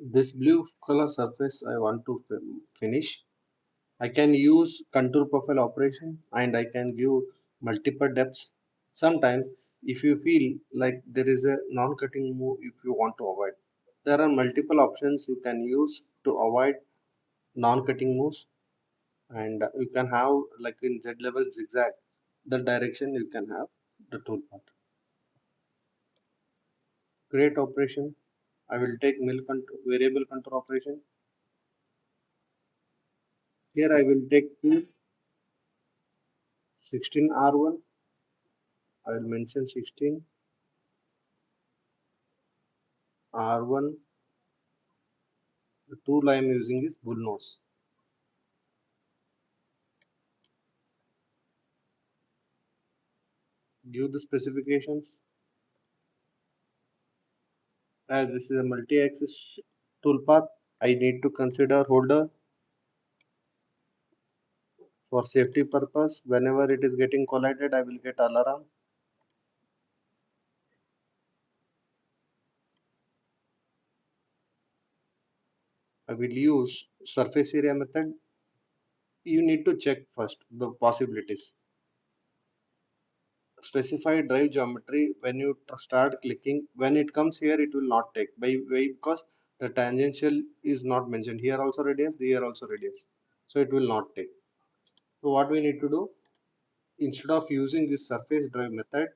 This blue color surface I want to finish. I can use contour profile operation and I can give multiple depths. Sometimes if you feel like there is a non-cutting move if you want to avoid, there are multiple options you can use to avoid non-cutting moves, and you can have like in Z level zigzag the direction you can have the toolpath. Create operation. I will take variable contour operation. Here I will take tool 16R1. I will mention 16 R1. The tool I am using is Bullnose. Give the specifications. As this is a multi-axis toolpath, I need to consider holder for safety purpose. Whenever it is getting collided, I will get alarm. I will use surface area method. You need to check first the possibilities. Specify drive geometry when you start clicking. When it comes here, it will not take by because the tangential is not mentioned here. Also radius, here also radius, so it will not take. So what we need to do, instead of using this surface drive method,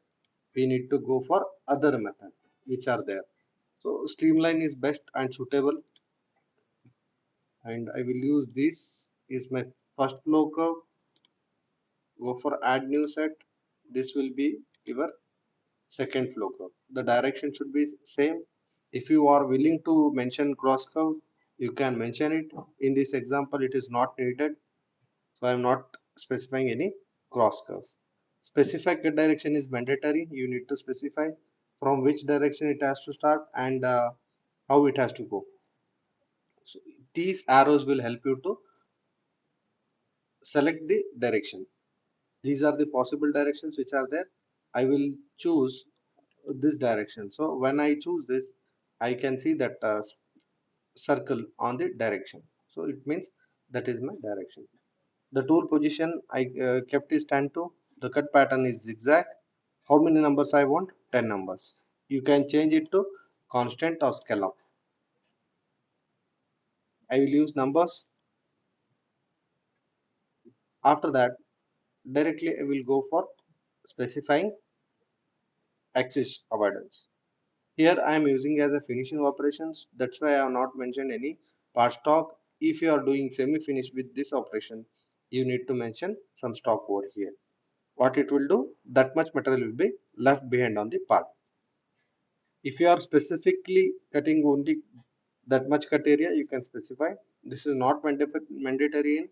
we need to go for other method which are there. So streamline is best and suitable, and I will use this is my first flow curve. Go for add new set. This will be your second flow curve. The direction should be same. If you are willing to mention cross curve, you can mention it. In this example it is not needed, so I am not specifying any cross curves. Specify cut direction is mandatory. You need to specify from which direction it has to start and how it has to go. So these arrows will help you to select the direction. These are the possible directions which are there. I will choose this direction. So when I choose this, I can see that circle on the direction. So it means that is my direction. The tool position I kept is 10 to. The cut pattern is zigzag. How many numbers I want? 10 numbers. You can change it to constant or scallop. I will use numbers. After that, directly I will go for specifying axis avoidance. Here I am using as a finishing operations. That's why I have not mentioned any part stock. If you are doing semi-finish with this operation, you need to mention some stock over here. What it will do, that much material will be left behind on the part. If you are specifically cutting only that much cut area, you can specify. This is not mandatory in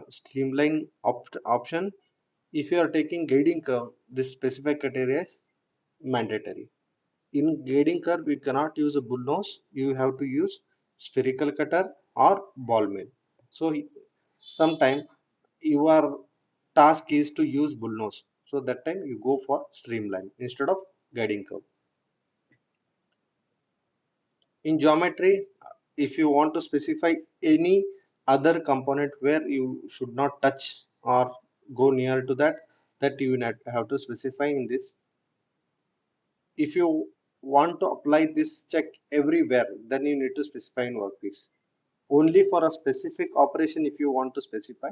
streamline option. If you are taking guiding curve, this specific cut area is mandatory. In grading curve, you cannot use a bullnose. You have to use spherical cutter or ball mill. So sometime your task is to use bullnose. So that time you go for streamline instead of guiding curve. In geometry, if you want to specify any other component where you should not touch or go near to that, that you have to specify in this. If you want to apply this check everywhere, then you need to specify in workpiece. Only for a specific operation, if you want to specify,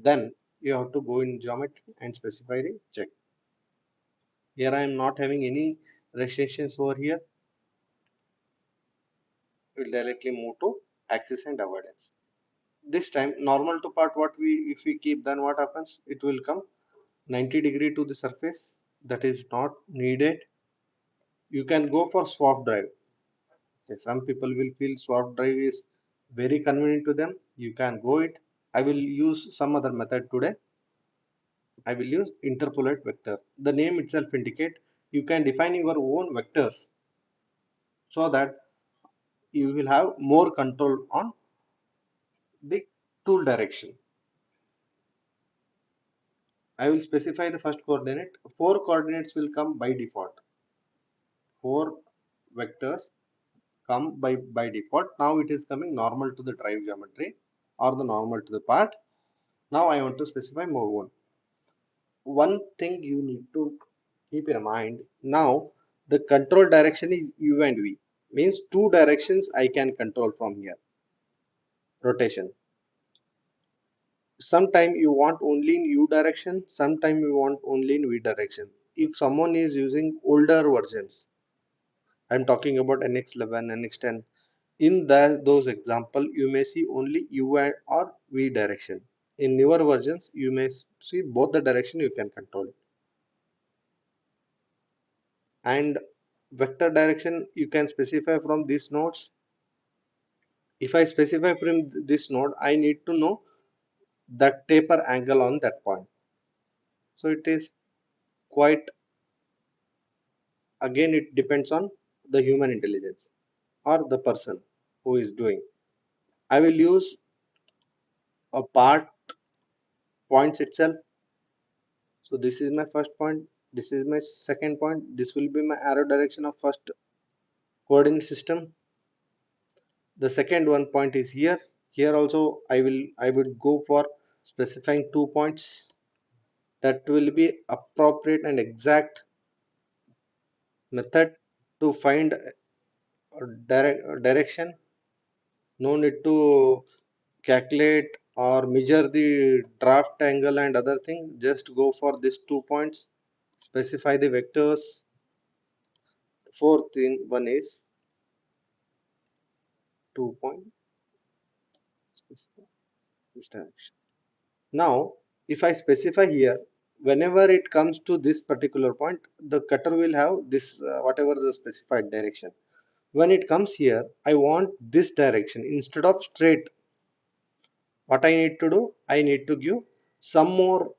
then you have to go in geometry and specify the check. Here I am not having any restrictions over here. We'll directly move to axis and avoidance. This time normal to part, what we if we keep, then what happens? It will come 90° to the surface. That is not needed. You can go for Swarf drive. Okay, some people will feel Swarf drive is very convenient to them. You can go it. I will use some other method today. I will use interpolate vector. The name itself indicate you can define your own vectors so that you will have more control on the tool direction. I will specify the first coordinate. 4 coordinates will come by default. 4 vectors come by default. Now it is coming normal to the drive geometry or the normal to the part. Now I want to specify more one. One thing you need to keep in mind, now the control direction is U and V, means two directions I can control from here. Rotation. Sometime you want only in U direction, sometime you want only in V direction. If someone is using older versions, I'm talking about NX11, NX10, in those example you may see only U and or V direction. In newer versions you may see both the direction you can control it. And vector direction you can specify from these nodes. If I specify from this node, I need to know the taper angle on that point. So it is quite, again it depends on the human intelligence or the person who is doing. I will use a part points itself. So this is my first point, this is my second point, this will be my arrow direction of first coordinate system. The second one point is here. Here also I will go for specifying 2 points. That will be appropriate and exact method to find direction. No need to calculate or measure the draft angle and other thing. Just go for these 2 points. Specify the vectors. Fourth one is 2 point. Specify this direction. Now, if I specify here, whenever it comes to this particular point, the cutter will have this whatever the specified direction. When it comes here, I want this direction instead of straight. What I need to do? I need to give some more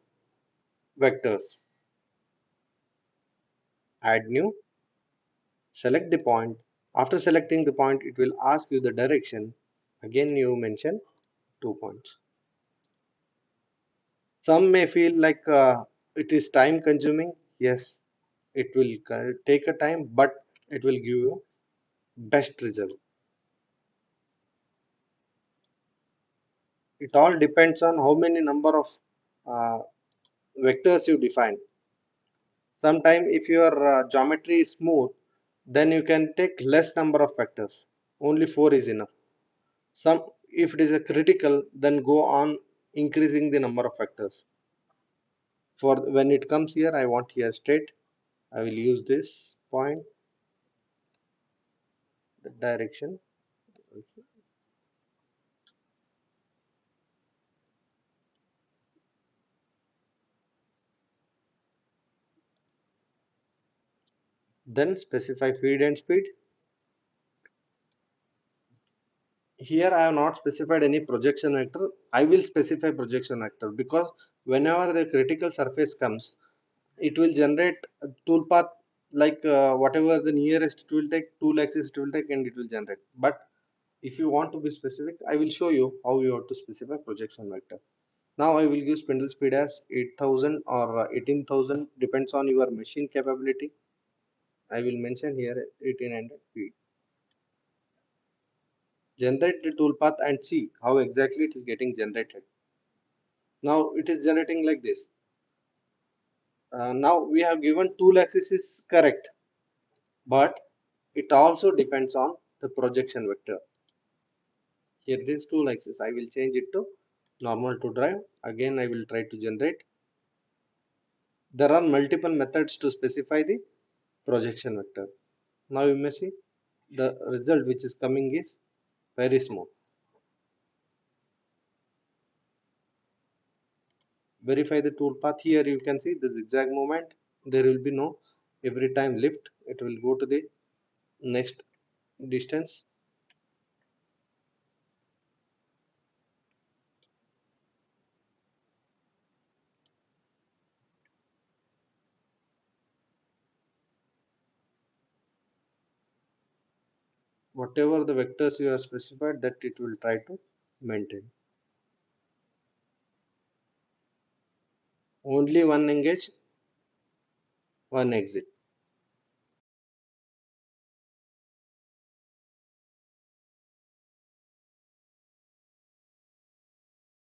vectors. Add new, select the point. After selecting the point, it will ask you the direction. Again, you mention 2 points. Some may feel like it is time consuming. Yes, it will take a time, but it will give you best result. It all depends on how many number of uh, vectors you define. Sometime if your geometry is smooth, then you can take less number of vectors. Only 4 is enough. Some, if it is a critical, then go on increasing the number of vectors. For when it comes here, I want here straight. I will use this point, the direction. Then specify feed and speed. Here I have not specified any projection vector. I will specify projection vector because whenever the critical surface comes, it will generate a toolpath like whatever the nearest it will take, tool axis it will take, and it will generate. But if you want to be specific, I will show you how you have to specify projection vector. Now I will give spindle speed as 8000 or 18,000, depends on your machine capability. I will mention here 1800 feet. Generate the toolpath and see how exactly it is getting generated. Now it is generating like this. Now we have given tool axis is correct, but it also depends on the projection vector. Here it is tool axis. I will change it to normal to drive. Again I will try to generate. There are multiple methods to specify the projection vector. Now you may see the result which is coming is very smooth. Verify the toolpath. Here you can see the zigzag movement. There will be no, every time lift it will go to the next distance. Whatever the vectors you have specified, that it will try to maintain. Only one engage, one exit.